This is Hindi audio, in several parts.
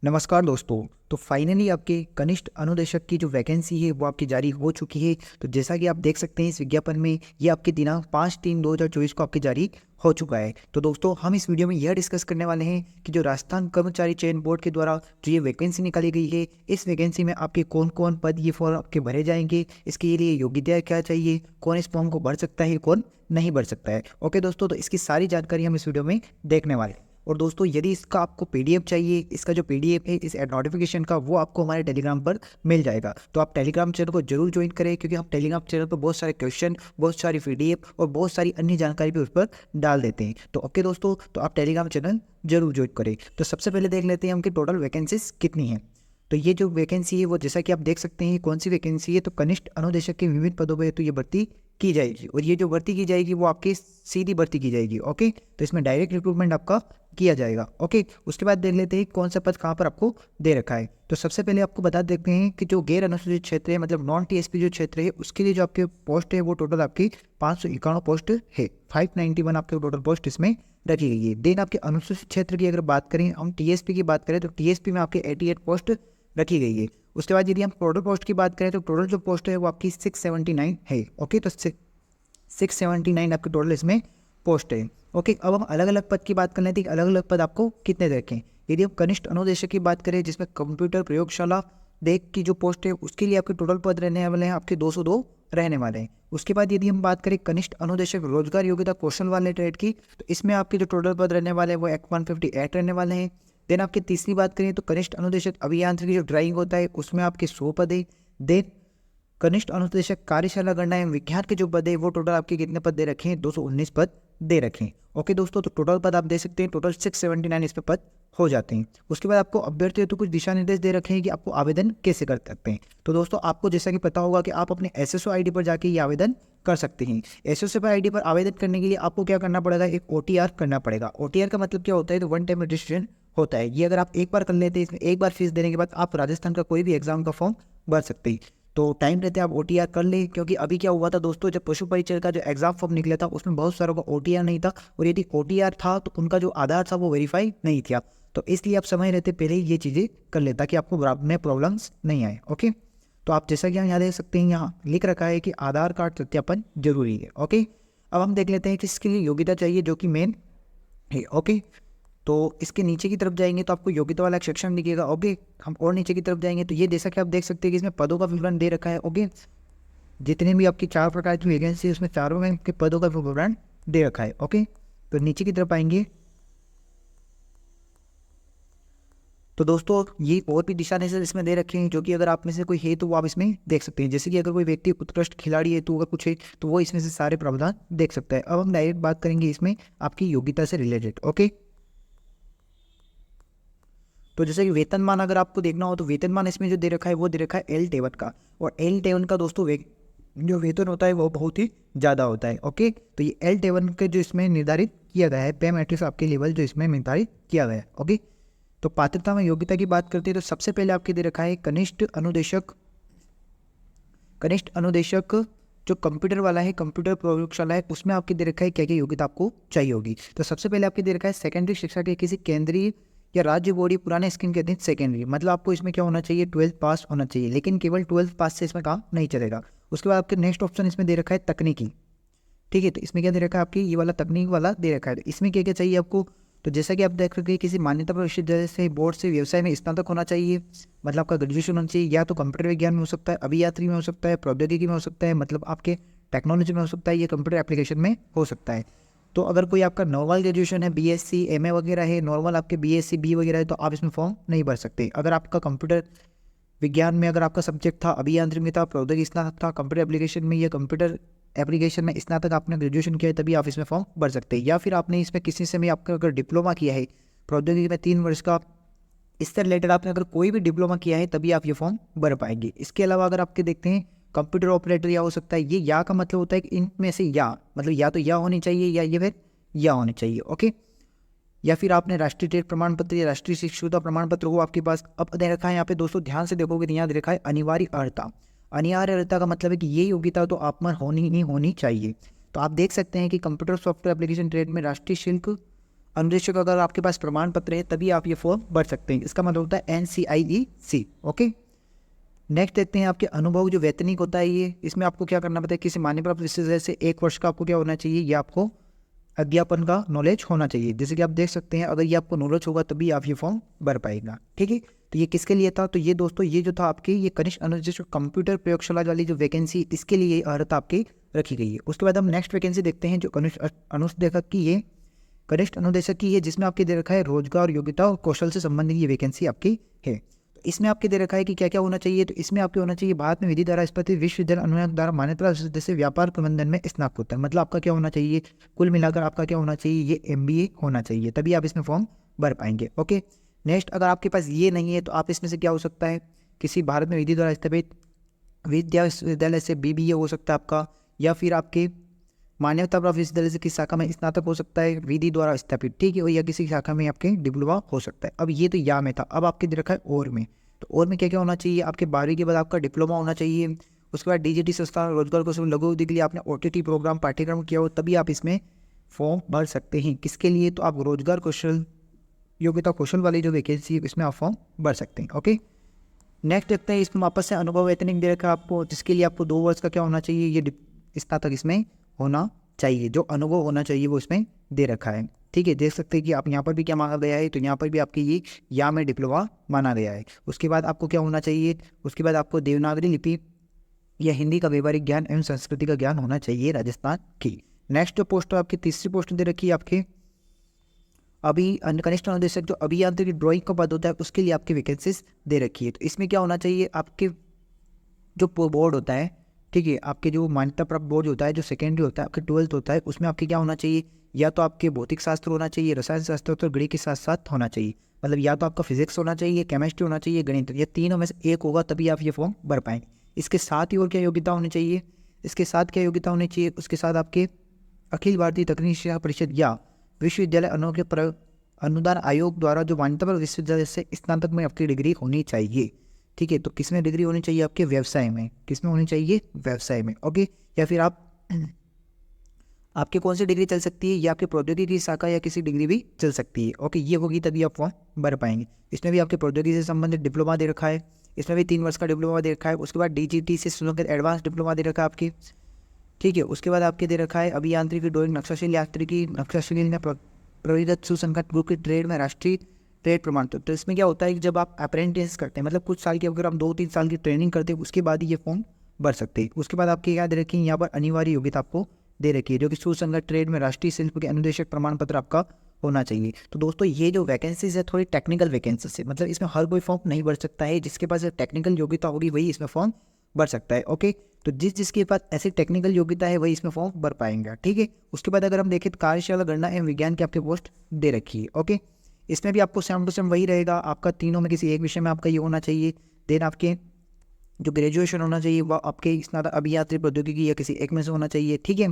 नमस्कार दोस्तों। तो फाइनली आपके कनिष्ठ अनुदेशक की जो वैकेंसी है वो आपकी जारी हो चुकी है। तो जैसा कि आप देख सकते हैं इस विज्ञापन में ये आपके दिनांक 5/3/2024 को आपकी जारी हो चुका है। तो दोस्तों हम इस वीडियो में यह डिस्कस करने वाले हैं कि जो राजस्थान कर्मचारी चयन बोर्ड के द्वारा जो ये वैकेंसी निकाली गई है, इस वैकेंसी में आपके कौन कौन पद ये फॉर्म आपके भरे जाएंगे, इसके लिए योग्यता क्या चाहिए, कौन इस फॉर्म को भर सकता है, कौन नहीं भर सकता है। ओके दोस्तों, तो इसकी सारी जानकारी हम इस वीडियो में देखने वाले हैं। और दोस्तों यदि इसका आपको पीडीएफ चाहिए, इसका जो पीडीएफ है इस नोटिफिकेशन का, वो आपको हमारे टेलीग्राम पर मिल जाएगा। तो आप टेलीग्राम चैनल को जरूर ज्वाइन करें, क्योंकि हम टेलीग्राम चैनल पर बहुत सारे क्वेश्चन, बहुत सारी पीडीएफ और बहुत सारी अन्य जानकारी भी उस पर डाल देते हैं। तो ओके दोस्तों, तो आप टेलीग्राम चैनल जरूर ज्वाइन करें। तो सबसे पहले देख लेते हैं हम कि टोटल वैकेंसीज कितनी है। तो ये जो वैकेंसी है वो जैसा कि आप देख सकते हैं कौन सी वैकेंसी है, तो कनिष्ठ अनुदेशक के विभिन्न पदों पर तो ये भर्ती की जाएगी, और ये जो भर्ती की जाएगी वो आपकी सीधी भर्ती की जाएगी। ओके, तो इसमें डायरेक्ट रिक्रूटमेंट आपका किया जाएगा। ओके, उसके बाद देख लेते हैं कौन सा पद कहाँ पर आपको दे रखा है। तो सबसे पहले आपको बता देते हैं कि जो गैर अनुसूचित क्षेत्र है, मतलब नॉन टीएसपी जो क्षेत्र है, उसके लिए जो आपके पोस्ट है वो टोटल आपकी 551 पोस्ट है। 591 आपके टोटल पोस्ट इसमें रखी गई है। देन आपके अनुसूचित क्षेत्र की अगर बात करें, हम टीएसपी की बात करें, तो टीएसपी में आपके 88 पोस्ट रखी गई है। उसके बाद यदि हम टोटल पोस्ट की बात करें, तो टोटल जो पोस्ट है वो आपकी 679 है। ओके, तो 679 आपके टोटल इसमें पोस्ट है। ओके, अब हम अलग अलग पद की बात कर लेते हैं, अलग अलग पद आपको कितने रखें। यदि हम कनिष्ठ अनुदेशक की बात करें, जिसमें कंप्यूटर प्रयोगशाला देख की जो पोस्ट है उसके लिए आपके टोटल पद रहने वाले हैं आपके 202 रहने वाले हैं। उसके बाद यदि हम बात करें कनिष्ठ अनुदेशक रोजगार योग्यता कौशल वाले ट्रेड की, तो इसमें आपके जो टोटल पद रहने वाले हैं वो 158 रहने वाले हैं। देन आपकी तीसरी बात करें तो कनिष्ठ अनुदेशक अभियांत्रिकी जो ड्राइंग होता है उसमें आपके 100 पद है। देन कनिष्ठ अनुदेशक कार्यशाला गणना एवं विज्ञान के जो पद है वो टोटल आपके कितने पद दे रखे हैं, 219 पद दे रखे हैं। ओके दोस्तों, तो टोटल पद आप दे सकते हैं, टोटल 679 इस पे पद हो जाते हैं। उसके बाद आपको अभ्यर्थियों तो कुछ दिशा निर्देश दे रखे हैं कि आपको आवेदन कैसे कर सकते हैं। तो दोस्तों आपको जैसा कि पता होगा कि आप अपने एसएसओ आईडी पर जाके ये आवेदन कर सकते हैं। एसएसओ आईडी पर आवेदन करने के लिए आपको क्या करना पड़ेगा, एक ओटीआर करना पड़ेगा। ओटीआर का मतलब क्या होता है, तो वन टाइम रजिस्ट्रेशन होता है। ये अगर आप एक बार कर लेते हैं, इसमें एक बार फीस देने के बाद आप राजस्थान का कोई भी एग्जाम का फॉर्म भर सकते हैं। तो टाइम रहते आप ओटीआर कर लें, क्योंकि अभी क्या हुआ था दोस्तों, जब पशु परिचय का जो एग्जाम फॉर्म निकला था उसमें बहुत सारों का ओटीआर नहीं था, और यदि ओटीआर था तो उनका जो आधार था वो वेरीफाई नहीं था। तो इसलिए आप समय रहते पहले ही ये चीज़ें कर ले, ताकि आपको में प्रॉब्लम्स नहीं आए। ओके, तो आप जैसा कि यहाँ देख सकते हैं, यहाँ लिख रखा है कि आधार कार्ड सत्यापन जरूरी है। ओके, अब हम देख लेते हैं कि इसके लिए योग्यता चाहिए जो कि मेन है। ओके, तो इसके नीचे की तरफ जाएंगे तो आपको योग्यता वाला एक सेक्शन दिखेगा। ओके, हम और नीचे की तरफ जाएंगे तो ये जैसा कि आप देख सकते हैं कि इसमें पदों का विवरण दे रखा है। ओके, जितने भी आपकी 4 प्रकार की वैकेंसी है उसमें चारों में आपके पदों का विवरण दे रखा है। ओके, तो नीचे की तरफ आएंगे तो दोस्तों ये और भी दिशा निर्देश इसमें दे रखे हैं, जो कि अगर आप में से कोई है तो वो आप इसमें देख सकते हैं। जैसे कि अगर कोई व्यक्ति उत्कृष्ट खिलाड़ी है तो अगर कुछ है तो वो इसमें से सारे प्रावधान देख सकता है। अब हम डायरेक्ट बात करेंगे इसमें आपकी योग्यता से रिलेटेड। ओके, तो जैसे कि वेतनमान अगर आपको देखना हो तो वेतनमान इसमें जो दे रखा है वो दे रखा है L-7 का, और L-7 का दोस्तों जो वेतन होता है वो बहुत ही ज़्यादा होता है। ओके, तो ये L-7 के जो इसमें निर्धारित किया गया है, पे मैट्रिक्स आपके लेवल जो इसमें निर्धारित किया गया है। ओके, तो पात्रता में योग्यता की बात करते हैं तो सबसे पहले आपके दे रखा है कनिष्ठ अनुदेशक जो कंप्यूटर वाला है, कंप्यूटर प्रयोगशाला है, उसमें आपके दे रखा है क्या क्या योग्यता आपको चाहिए होगी। तो सबसे पहले आपके दे रखा है सेकेंडरी शिक्षा के किसी केंद्रीय या राज्य बोर्ड या पुराने स्कीम के अधीन सेकेंडरी, मतलब आपको इसमें क्या होना चाहिए, 12th पास होना चाहिए, लेकिन केवल 12th पास से इसमें काम नहीं चलेगा। उसके बाद आपके नेक्स्ट ऑप्शन इसमें दे रखा है तकनीकी। ठीक है, तो इसमें क्या दे रखा है, आपकी ये वाला तकनीक वाला दे रखा है। तो इसमें क्या क्या चाहिए आपको, तो जैसा कि आप देख सकते हैं किसी मान्यता प्राप्त विश्वविद्यालय से, बोर्ड से, व्यवसाय में स्नातक होना चाहिए, मतलब आपका ग्रेजुएशन होना चाहिए, या तो कंप्यूटर विज्ञान में हो सकता है, अभियांत्रिकी में हो सकता है, प्रौद्योगिकी में हो सकता है, मतलब आपके टेक्नोलॉजी में हो सकता है, या कंप्यूटर एप्लीकेशन में हो सकता है। तो अगर कोई आपका नॉर्मल ग्रेजुएशन है, बीएससी एमए वगैरह है, नॉर्मल आपके बीएससी बी वगैरह है, तो आप इसमें फॉर्म नहीं भर सकते। अगर आपका कंप्यूटर विज्ञान में अगर आपका सब्जेक्ट था, अभियांत्रिकी में था, प्रौद्योगिकी स्नातक था, कंप्यूटर एप्लीकेशन में या कंप्यूटर एप्लीकेशन में स्नातक आपने ग्रेजुएशन किया है, तभी आप इसमें फॉर्म भर सकते हैं। या फिर आपने इसमें किसी से भी आपका अगर डिप्लोमा किया है प्रौद्योगिकी में 3 वर्ष का, इससे रिलेटेड आपने अगर कोई भी डिप्लोमा किया है तभी आप ये फॉर्म भर पाएंगे। इसके अलावा अगर आपके देखते हैं कंप्यूटर ऑपरेटर या हो सकता है, ये या का मतलब होता है कि इनमें से या मतलब या तो या होनी चाहिए या ये फिर या होनी चाहिए। ओके, या फिर आपने राष्ट्रीय टेट प्रमाण पत्र या राष्ट्रीय शिक्षुता प्रमाण पत्र हो आपके पास। अब दे रखा है यहाँ पे दोस्तों, ध्यान से देखोगे तो यहाँ दे रखा है अनिवार्य अर्हता। अनिवार्य अर्हता का मतलब है कि ये योग्यता तो आप में होनी ही होनी चाहिए। तो आप देख सकते हैं कि कंप्यूटर सॉफ्टवेयर एप्लीकेशन ट्रेड में राष्ट्रीय शुल्क अनुदेशक अगर आपके पास प्रमाण पत्र है तभी आप ये फॉर्म भर सकते हैं। इसका मतलब होता है NCIEC। ओके, नेक्स्ट देखते हैं आपके अनुभव जो वैतनिक होता है ये, इसमें आपको क्या करना पड़ता है, किसी मान्य प्राप्त विश्वविद्यालय से 1 वर्ष का आपको क्या होना चाहिए, ये आपको अध्यापन का नॉलेज होना चाहिए। जैसे कि आप देख सकते हैं, अगर ये आपको नॉलेज होगा तभी आप ये फॉर्म भर पाएगा। ठीक है, तो ये किसके लिए था, तो ये दोस्तों ये जो था आपके ये कनिष्ठ अनुदेशक कंप्यूटर प्रयोगशाला वाली जो वैकेंसी, इसके लिए अर्हता आपकी रखी गई है। उसके बाद हम नेक्स्ट वैकेंसी देखते हैं जो कनिष्ठ अनुदेशक की है, कनिष्ठ अनुदेशक की है, जिसमें आपके दे रखा है रोजगार, योग्यता और कौशल से संबंधित ये वैकेंसी आपकी है। तो इसमें आपके दे रखा है कि क्या क्या होना चाहिए, तो इसमें आपके होना चाहिए भारत में विधि द्वारा स्वीकृत विश्वविद्यालय अनुदान द्वारा मान्यता जैसे व्यापार प्रबंधन में स्नातकोत्तर, मतलब आपका क्या होना चाहिए, कुल मिलाकर आपका क्या होना चाहिए, ये MBA होना चाहिए, तभी आप इसमें फॉर्म भर पाएंगे। ओके, नेक्स्ट अगर आपके पास ये नहीं है तो आप इसमें से क्या हो सकता है, किसी भारत में विधि द्वारा स्थापित विश्वविद्यालय से BBA हो सकता है आपका, या फिर आपके मान्यता प्राप्त विश्वविद्यालय से किसी शाखा में स्नातक हो सकता है विधि द्वारा स्थापित। ठीक है, और या किसी शाखा में आपके डिप्लोमा हो सकता है। अब ये तो या में था, अब आपके दे रखा है और में, तो और में क्या क्या होना चाहिए, आपके 12वीं के बाद आपका डिप्लोमा होना चाहिए, उसके बाद DGT संस्थान रोजगार कौशल लघु उद्योग के लिए आपने OTT प्रोग्राम पाठ्यक्रम किया हो, तभी आप इसमें फॉर्म भर सकते हैं। किसके लिए, तो आप रोजगार कौशल योग्यता कौशल वाली जो वैकेंसी है इसमें आप फॉर्म भर सकते हैं। ओके, नेक्स्ट देखते हैं, इसमें वापस से अनुभव वेतनिक दे रखा है आपको, जिसके लिए आपको 2 वर्ष का क्या होना चाहिए, ये स्नातक इसमें होना चाहिए, जो अनुभव होना चाहिए वो इसमें दे रखा है। ठीक है, देख सकते हैं कि आप यहाँ पर भी क्या मांगा गया है, तो यहाँ पर भी आपकी ये या में डिप्लोमा माना गया है। उसके बाद आपको क्या होना चाहिए, उसके बाद आपको देवनागरी लिपि या हिंदी का व्यवहारिक ज्ञान एवं संस्कृति का ज्ञान होना चाहिए राजस्थान की। नेक्स्ट जो पोस्ट है आपकी तीसरी पोस्ट दे रखी है आपके कनिष्ठ अनुदेशक जो अभियांत्रिकी ड्राइंग का पद होता है, उसके लिए आपकी वैकेंसीज दे रखी है। तो इसमें क्या होना चाहिए, आपके जो बोर्ड होता है, ठीक है, आपके जो मान्यता प्राप्त बोर्ड होता है, जो सेकेंडरी होता है, आपके 12th होता है, उसमें आपके क्या होना चाहिए, या तो आपके भौतिक शास्त्र होना चाहिए, रसायन शास्त्र और गणित के साथ साथ होना चाहिए, मतलब या तो आपका फिजिक्स होना चाहिए, केमिस्ट्री होना चाहिए, गणित, ये तीनों में से एक होगा तभी आप ये फॉर्म भर पाएंगे। इसके साथ ही और क्या योग्यता होनी चाहिए, इसके साथ क्या योग्यता होनी चाहिए, उसके साथ आपके अखिल भारतीय तकनीकी शिक्षा परिषद या विश्वविद्यालय अनुदान आयोग द्वारा जो मान्यता प्राप्त विश्वविद्यालय से स्नातक में आपकी डिग्री होनी चाहिए। ठीक है, तो किसमें डिग्री होनी चाहिए, आपके व्यवसाय में, किसमें होनी चाहिए, व्यवसाय में। ओके, या फिर आपके कौन सी डिग्री चल सकती है, या आपके प्रौद्योगिकी शाखा या किसी डिग्री भी चल सकती है। ओके, ये होगी तभी आप फॉर्म भर पाएंगे। इसमें भी आपके प्रौद्योगिकी से संबंधित डिप्लोमा दे रखा है, इसमें भी 3 वर्ष का डिप्लोमा दे रखा है। उसके बाद DGT से संबंधित एडवांस डिप्लोमा दे रखा है आपकी। ठीक है, उसके बाद आपके दे रखा है अभियांत्रिकी ड्राइंग नक्शाशील यांत्रिकी नक्शाशील में प्रविधत सुसंगत बुक की ट्रेड में राष्ट्रीय ट्रेड प्रमाण। तो इसमें क्या होता है कि जब आप अप्रेंटिस करते हैं, मतलब कुछ साल की, अगर आप 2-3 साल की ट्रेनिंग करते हैं, उसके बाद ही ये फॉर्म भर सकते हैं। उसके बाद आपकी क्या दे रखी है, यहाँ पर अनिवार्य योग्यता आपको दे रखी है, जो कि सुसंगत ट्रेड में राष्ट्रीय शिल्प के अनुदेशक प्रमाण पत्र आपका होना चाहिए। तो दोस्तों ये जो वैकेंसीज है थोड़ी टेक्निकल वैकेंसीज है, मतलब इसमें हर कोई फॉर्म नहीं भर सकता है, जिसके पास टेक्निकल योग्यता होगी वही इसमें फॉर्म भर सकता है। ओके, तो जिसके पास ऐसी टेक्निकल योग्यता है वही इसमें फॉर्म भर पाएंगे। ठीक है, उसके बाद अगर हम देखें तो कार्यशाला गणना एवं विज्ञान की आपकी पोस्ट दे रखी है। ओके, इसमें भी आपको सेम टू सेम वही रहेगा, आपका तीनों में किसी एक विषय में आपका ये होना चाहिए। देन आपके जो ग्रेजुएशन होना चाहिए वह आपके स्नातक अभियांत्रिकी प्रौद्योगिकी या किसी एक में से होना चाहिए। ठीक है,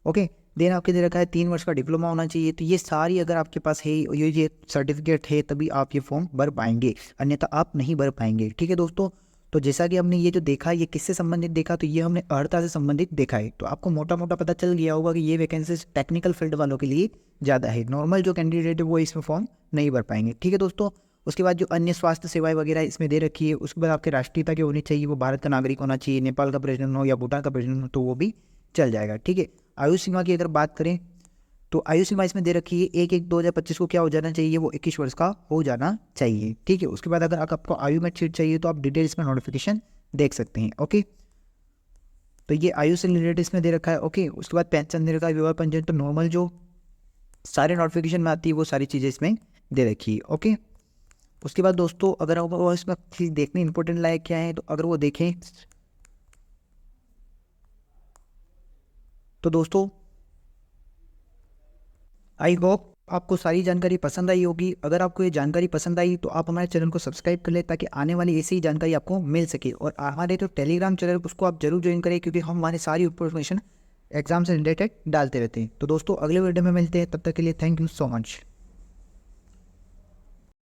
ओके, देन आपके दे रखा है 3 वर्ष का डिप्लोमा होना चाहिए। तो ये सारी अगर आपके पास है, ये सर्टिफिकेट है, तभी आप ये फॉर्म भर पाएंगे, अन्यथा आप नहीं भर पाएंगे। ठीक है दोस्तों, तो जैसा कि हमने ये जो देखा, ये किससे संबंधित देखा, तो ये हमने अर्हता से संबंधित देखा है। तो आपको मोटा मोटा पता चल गया होगा कि ये वैकेंसीज टेक्निकल फील्ड वालों के लिए ज़्यादा है, नॉर्मल जो कैंडिडेट है वो इसमें फॉर्म नहीं भर पाएंगे। ठीक है दोस्तों, उसके बाद जो अन्य स्वास्थ्य सेवाएं वगैरह इसमें दे रखी है, उसके बाद आपकी राष्ट्रीयता की होनी चाहिए, वो भारत का नागरिक होना चाहिए, नेपाल का प्रेसिडेंट हो या भूटान का प्रेसिडेंट हो तो वो भी चल जाएगा। ठीक है, आयु सीमा की अगर बात करें तो आयु सीमा इसमें दे रखी है 1/1/2025 को क्या हो जाना चाहिए, वो 21 वर्ष का हो जाना चाहिए। ठीक है, उसके बाद अगर आपको आयु में शीट चाहिए तो आप डिटेल्स में नोटिफिकेशन देख सकते हैं। ओके, तो ये आयु से रिलेटेड इसमें दे रखा है। ओके, उसके बाद पेंशन दे रखा है, विवाह पंजीयन, तो नॉर्मल जो सारे नोटिफिकेशन में आती है वो सारी चीज़ें इसमें दे रखी है। ओके, उसके बाद दोस्तों अगर वो इसमें चीज़ देखने इंपॉर्टेंट लायक क्या है, तो अगर वो देखें तो दोस्तों आई होप आपको सारी जानकारी पसंद आई होगी। अगर आपको ये जानकारी पसंद आई तो आप हमारे चैनल को सब्सक्राइब कर लें, ताकि आने वाली ऐसी ही जानकारी आपको मिल सके। और हमारे जो टेलीग्राम चैनल उसको आप जरूर ज्वाइन करें, क्योंकि हम हमारी सारी इन्फॉर्मेशन एग्जाम से रिलेटेड डालते रहते हैं। तो दोस्तों अगले वीडियो में मिलते हैं, तब तक के लिए थैंक यू सो मच।